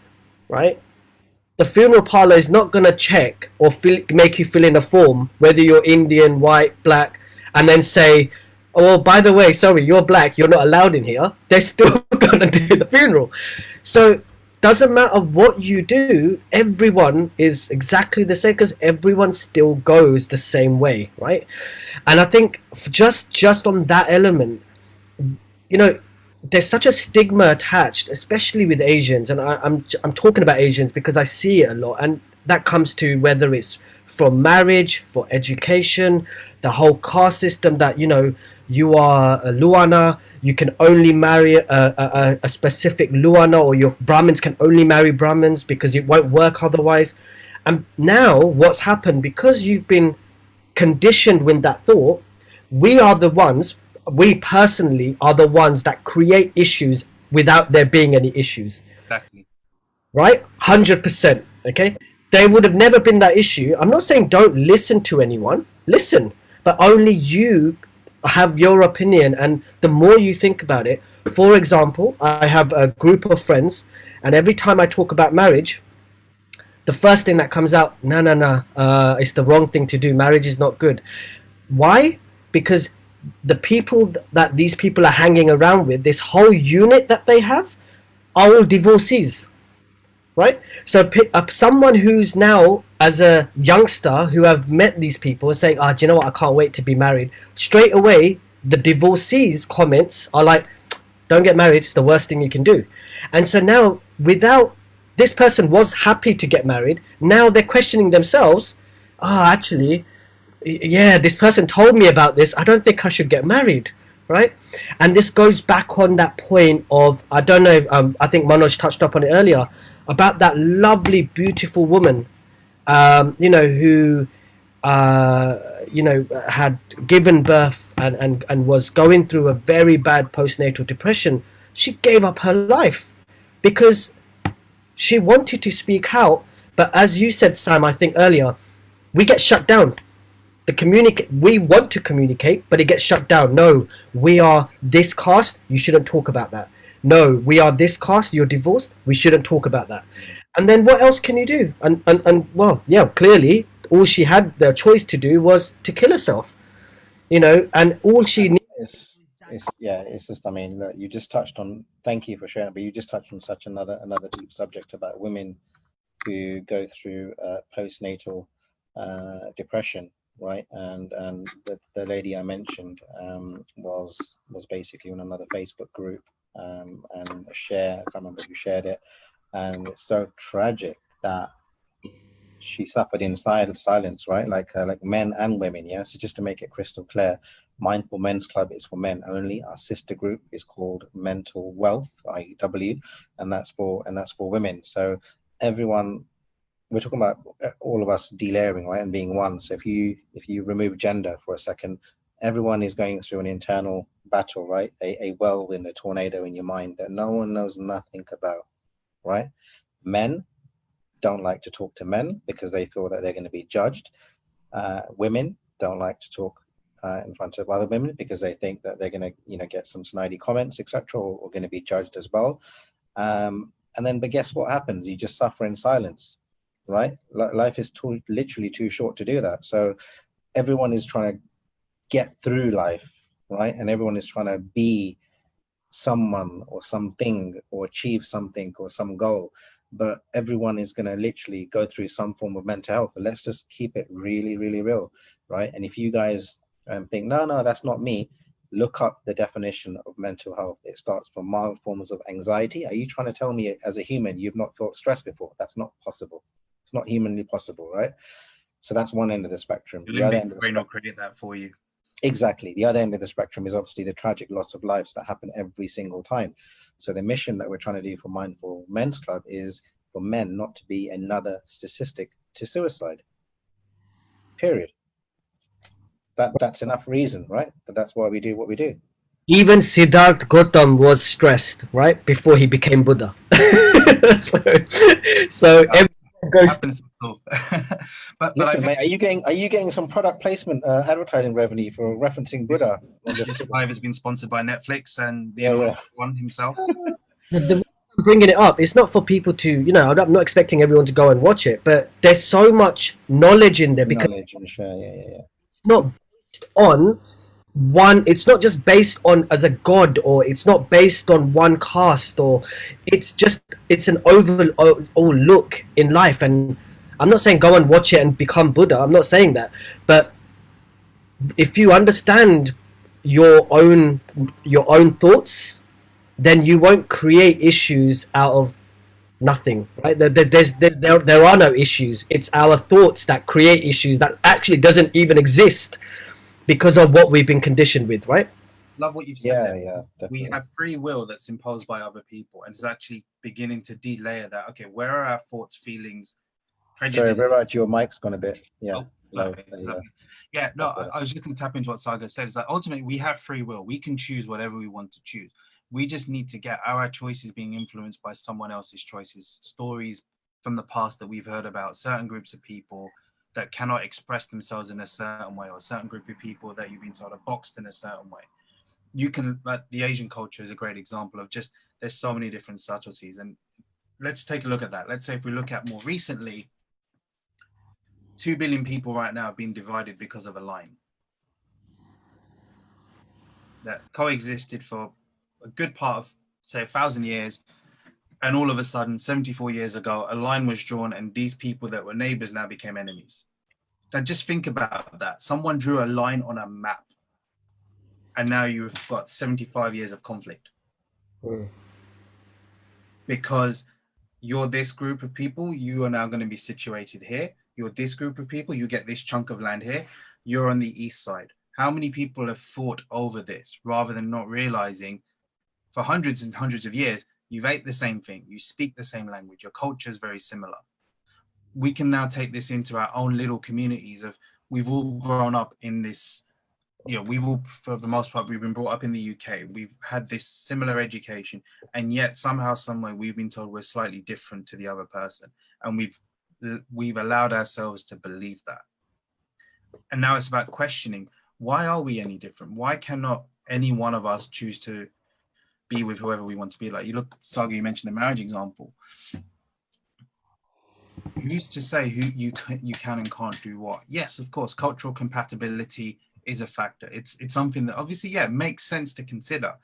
right, the funeral parlor is not going to check or make you fill in a form whether you're Indian, white, black, and then say, oh, well, by the way, sorry, you're black, you're not allowed in here. They're still going to do the funeral. So doesn't matter what you do, everyone is exactly the same because everyone still goes the same way, right? And I think just on that element, there's such a stigma attached, especially with Asians, and I'm talking about Asians because I see it a lot, and that comes to whether it's for marriage, for education, the whole caste system that you are a Luana, you can only marry a specific Luana, or your Brahmins can only marry Brahmins because it won't work otherwise. And now what's happened, because you've been conditioned with that thought, we personally are the ones that create issues without there being any issues. Exactly. Right? 100%. Okay? There would have never been that issue. I'm not saying don't listen to anyone. Listen. But only you have your opinion. And the more you think about it, for example, I have a group of friends, and every time I talk about marriage, the first thing that comes out, no, it's the wrong thing to do. Marriage is not good. Why? Because the people that these people are hanging around with, this whole unit that they have, are all divorcees, right? So someone who's now, as a youngster, who have met these people and saying, do you know what, I can't wait to be married, straight away the divorcees comments are like, don't get married, it's the worst thing you can do. And so now, without, this person was happy to get married, now they're questioning themselves, actually, yeah, this person told me about this, I don't think I should get married, right? And this goes back on that point of, I don't know, I think Manoj touched up on it earlier, about that lovely, beautiful woman, who, had given birth and was going through a very bad postnatal depression. She gave up her life because she wanted to speak out, but as you said, Sam, I think earlier, we get shut down. We want to communicate, but it gets shut down. No, we are this caste, you shouldn't talk about that. No, we are this caste, you're divorced, we shouldn't talk about that. And then what else can you do? And well, yeah, clearly all she had the choice to do was to kill herself, and all she needed. It's just, I mean, look, you just touched on, thank you for sharing, but you just touched on such another deep subject about women who go through postnatal depression, right? And the lady I mentioned was basically on another Facebook group, and share. I can't remember who shared it, and it's so tragic that she suffered in silence, right? Like men and women. Yeah. So just to make it crystal clear, Mindful Men's Club is for men only. Our sister group is called Mental Wealth (IW), and that's for women. So everyone, we're talking about all of us delayering, right, and being one. So if you remove gender for a second, everyone is going through an internal battle, right? A whirlwind, a tornado in your mind that no one knows nothing about, right? Men don't like to talk to men because they feel that they're going to be judged. Women don't like to talk in front of other women because they think that they're going to, get some snidey comments, etc., or going to be judged as well. And then, but guess what happens? You just suffer in silence, right? Life is literally too short to do that. So everyone is trying to get through life, right? And everyone is trying to be someone or something or achieve something or some goal, but everyone is going to literally go through some form of mental health. Let's just keep it really, really real, right? And if you guys think, no, that's not me, look up the definition of mental health. It starts from mild forms of anxiety. Are you trying to tell me as a human you've not felt stress before? That's not possible. It's not humanly possible, right? So that's one end of the spectrum. The other end of the brain will spectrum, create that for you. exactly. The other end of the spectrum is obviously the tragic loss of lives that happen every single time. So the mission that we're trying to do for Mindful Men's Club is for men not to be another statistic to suicide. Period. That's enough reason, right? That's why we do what we do. Even Siddhartha Gautam was stressed, right, before he became Buddha. so everyone goes. Happens. but Listen, I think, mate, are you getting some product placement advertising revenue for referencing Buddha? this live has been sponsored by Netflix and the Yeah. one himself. The reason I'm bringing it up, it's not for people to, I'm not expecting everyone to go and watch it, but there's so much knowledge in there because Knowledge and share, yeah. it's not based on one, it's not just based on as a god, or it's not based on one caste, or it's an overall look in life. And I'm not saying go and watch it and become Buddha, I'm not saying that, but if you understand your own thoughts, then you won't create issues out of nothing, right? There are no issues. It's our thoughts that create issues that actually doesn't even exist because of what we've been conditioned with, right? Love what you've said. Yeah, We definitely. have free will that's imposed by other people, and it's actually beginning to de-layer that. Okay, where are our thoughts, feelings, Sorry, prejudice? Viraj, your mic's gone a bit. Yeah, Oh, low. okay. There you go. Yeah, no, That's better. I was just going to tap into what Saga said. Is that ultimately we have free will. We can choose whatever we want to choose. We just need to get our choices being influenced by someone else's choices, stories from the past that we've heard about, certain groups of people that cannot express themselves in a certain way, or a certain group of people that you've been told are boxed in a certain way. You can, like, the Asian culture is a great example of just, there's so many different subtleties. And let's take a look at that. Let's say if we look at more recently, 2 billion people right now have been divided because of a line that coexisted for a good part of, say, 1,000 years. And all of a sudden, 74 years ago, a line was drawn, and these people that were neighbors now became enemies. Now, just think about that. Someone drew a line on a map, and now you've got 75 years of conflict. Because you're this group of people, you are now going to be situated here. You're this group of people, you get this chunk of land here. You're on the east side. How many people have fought over this rather than not realizing for hundreds and hundreds of years, you've ate the same thing, you speak the same language, your culture is very similar. We can now take this into our own little communities of, we've all grown up in this, we've all, for the most part, we've been brought up in the UK. We've had this similar education, and yet somehow, someway, we've been told we're slightly different to the other person, and we've allowed ourselves to believe that. And now it's about questioning, why are we any different? Why cannot any one of us choose to be with whoever we want to be? Like, you look, Saga, you mentioned the marriage example. Who's to say who you can and can't do what? Yes, of course, cultural compatibility is a factor. It's something that obviously, yeah, makes sense to consider.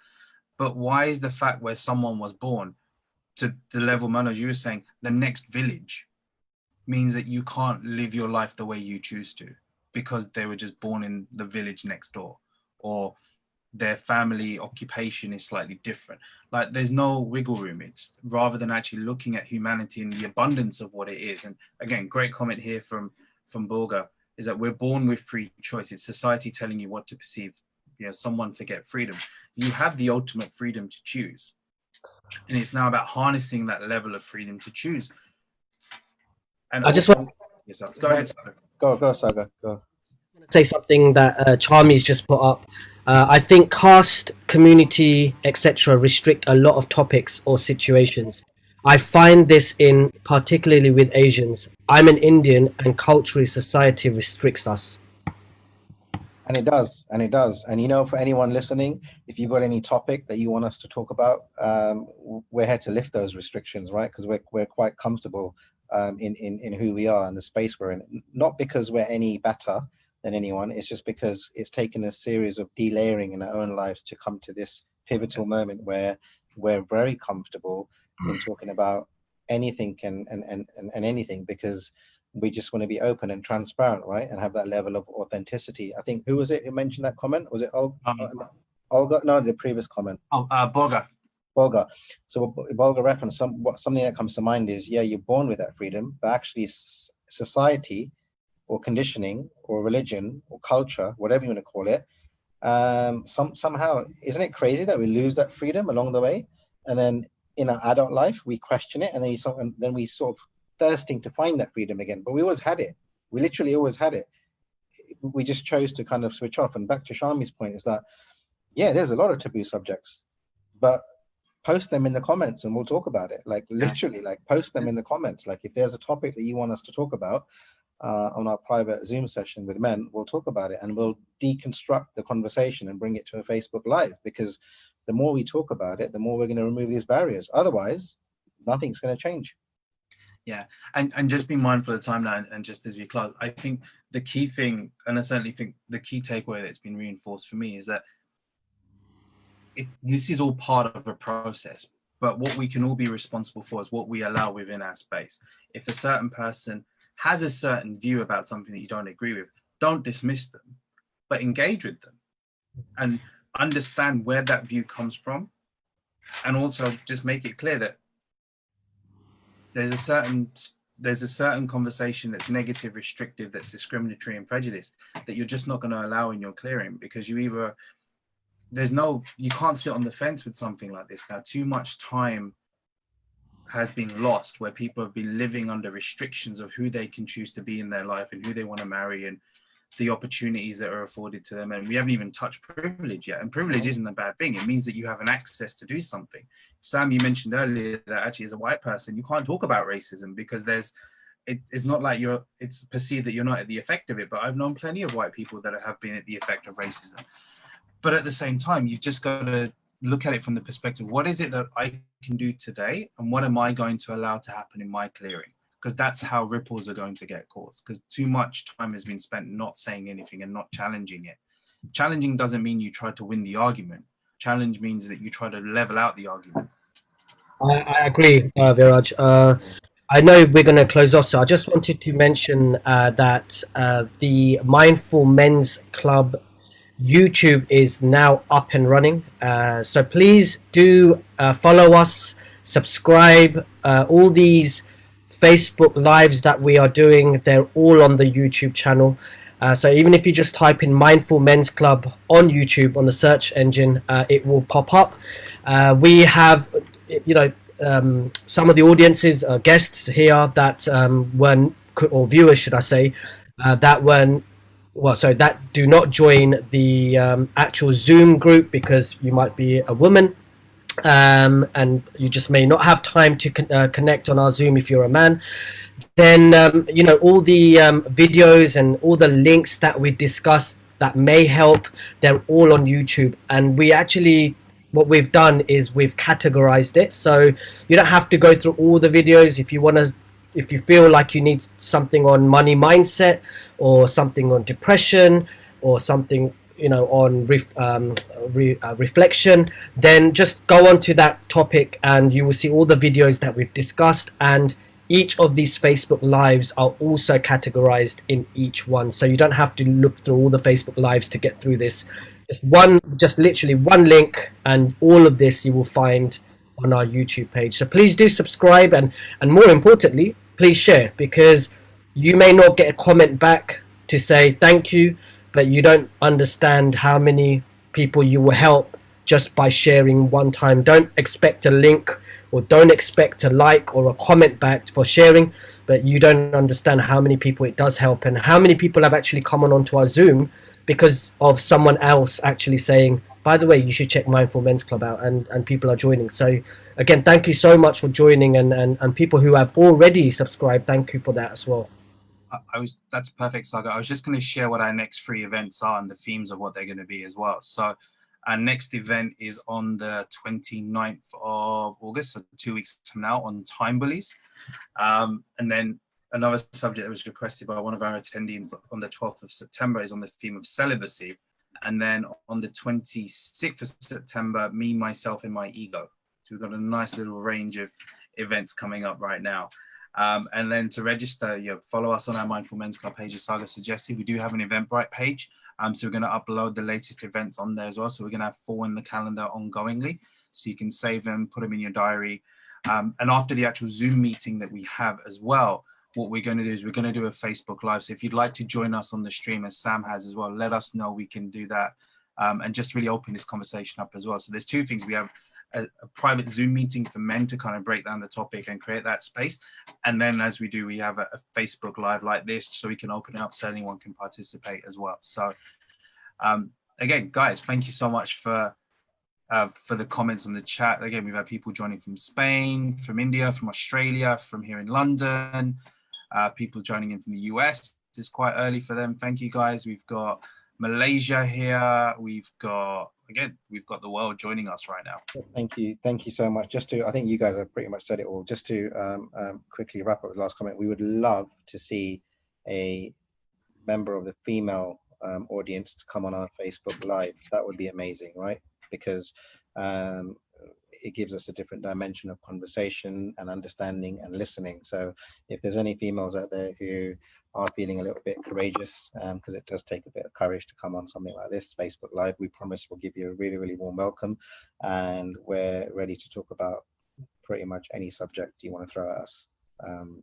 But why is the fact where someone was born, to the level, Manoj, you were saying, the next village means that you can't live your life the way you choose to because they were just born in the village next door? Or their family occupation is slightly different. Like there's no wiggle room. It's rather than actually looking at humanity and the abundance of what it is. And again, great comment here from Borga, is that we're born with free choice. It's society telling you what to perceive. You know, someone forget freedom. You have the ultimate freedom to choose. And it's now about harnessing that level of freedom to choose. And I just want yourself. Go ahead, Saga. Go, Saga. Go. say something that Charmy's just put up. I think caste, community, etc. restrict a lot of topics or situations. I find this in particularly with Asians. I'm an Indian, and culturally society restricts us. And it does. And you know, for anyone listening, if you've got any topic that you want us to talk about, we're here to lift those restrictions, right? Because we're quite comfortable in who we are and the space we're in. Not because we're any better than anyone. It's just because it's taken a series of delayering in our own lives to come to this pivotal moment where we're very comfortable in talking about anything and anything, because we just want to be open and transparent, right? And have that level of authenticity. I think, who was it who mentioned that comment? Was it Olga? No, the previous comment. Borga. Bolga. So Bolga reference, something that comes to mind is, yeah, you're born with that freedom, but actually society or conditioning or religion or culture, whatever you want to call it, somehow, isn't it crazy that we lose that freedom along the way? And then in our adult life, we question it, and then we sort of thirsting to find that freedom again. But we always had it. We literally always had it. We just chose to kind of switch off. And back to Shami's point is that, yeah, there's a lot of taboo subjects, but post them in the comments and we'll talk about it. Like literally, like post them in the comments. Like if there's a topic that you want us to talk about on our private Zoom session with men, we'll talk about it and we'll deconstruct the conversation and bring it to a Facebook Live, because the more we talk about it, the more we're going to remove these barriers. Otherwise, nothing's going to change. Yeah, and just be mindful of the timeline. And just as we close, I think the key thing, and I certainly think the key takeaway that's been reinforced for me, is that this is all part of a process, but what we can all be responsible for is what we allow within our space. If a certain person has a certain view about something that you don't agree with, don't dismiss them, but engage with them and understand where that view comes from. And also just make it clear that there's a certain conversation that's negative, restrictive, that's discriminatory and prejudiced that you're just not going to allow in your clearing, because you can't sit on the fence with something like this. Now, too much time has been lost where people have been living under restrictions of who they can choose to be in their life and who they want to marry and the opportunities that are afforded to them. And we haven't even touched privilege yet. And privilege isn't a bad thing. It means that you have an access to do something. Sam, you mentioned earlier that actually as a white person, you can't talk about racism because it's not like it's perceived that you're not at the effect of it. But I've known plenty of white people that have been at the effect of racism. But at the same time, you've just got to look at it from the perspective, what is it that I can do today? And what am I going to allow to happen in my clearing? Because that's how ripples are going to get caused. Because too much time has been spent not saying anything and not challenging it. Challenging doesn't mean you try to win the argument. Challenge means that you try to level out the argument. I agree, Viraj. I know we're going to close off, so I just wanted to mention that the Mindful Men's Club YouTube is now up and running. So please do follow us, subscribe. All these Facebook lives that we are doing, they're all on the YouTube channel. So even if you just type in Mindful Men's Club on YouTube on the search engine, it will pop up. We have, some of the audiences, guests here that or viewers, should I say, that do not join the actual Zoom group because you might be a woman. And you just may not have time to connect on our Zoom if you're a man. Then all the videos and all the links that we discussed that may help, they're all on YouTube. And what we've done is we've categorized it, so you don't have to go through all the videos. If you feel like you need something on money mindset, or something on depression, or something on reflection, then just go on to that topic and you will see all the videos that we've discussed, and each of these Facebook lives are also categorized in each one, so you don't have to look through all the Facebook lives to get through this. just literally one link, and all of this you will find on our YouTube page. So please do subscribe, and more importantly, please share, because you may not get a comment back to say thank you, but you don't understand how many people you will help just by sharing one time. Don't expect a link, or don't expect a like or a comment back for sharing, but you don't understand how many people it does help, and how many people have actually come onto our Zoom because of someone else actually saying, by the way, you should check Mindful Men's Club out, and people are joining. So again, thank you so much for joining, and people who have already subscribed, thank you for that as well. That's perfect, Saga. I was just going to share what our next 3 events are and the themes of what they're going to be as well. So our next event is on the 29th of August, so 2 weeks from now, on time bullies. And then another subject that was requested by one of our attendees on the 12th of September is on the theme of celibacy. And then on the 26th of September, me, myself, and my ego. So we've got a nice little range of events coming up right now. And then to register, follow us on our Mindful Men's Club page, as Saga suggested. We do have an Eventbrite page. So we're going to upload the latest events on there as well. So we're going to have 4 in the calendar ongoingly. So you can save them, put them in your diary. And after the actual Zoom meeting that we have as well, what we're going to do is we're going to do a Facebook Live. So if you'd like to join us on the stream, as Sam has as well, let us know. We can do that, and just really open this conversation up as well. So there's 2 things. We have a private Zoom meeting for men to kind of break down the topic and create that space. And then as we do, we have a Facebook Live like this, so we can open it up so anyone can participate as well. So again, guys, thank you so much for the comments on the chat. Again, we've had people joining from Spain, from India, from Australia, from here in London, people joining in from the US. It's quite early for them. Thank you, guys. We've got Malaysia here. We've got the world joining us right now. Thank you so much. I think you guys have pretty much said it all. Just to quickly wrap up with the last comment, we would love to see a member of the female audience to come on our Facebook Live. That would be amazing, right? Because it gives us a different dimension of conversation and understanding and listening. So if there's any females out there who are feeling a little bit courageous, because it does take a bit of courage to come on something like this Facebook Live, we promise we'll give you a really, really warm welcome, and we're ready to talk about pretty much any subject you want to throw at us.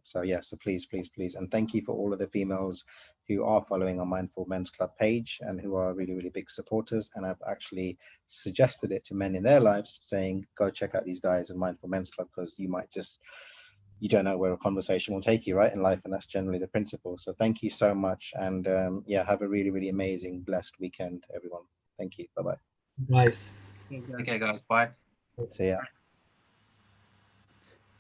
So please, and thank you for all of the females who are following our Mindful Men's Club page and who are really, really big supporters, and have actually suggested it to men in their lives, saying, go check out these guys in Mindful Men's Club, because you don't know where a conversation will take you, right, in life, and that's generally the principle. So thank you so much, and have a really, really amazing, blessed weekend, everyone. Thank you. Bye-bye. Nice. Okay, guys. Bye. See ya.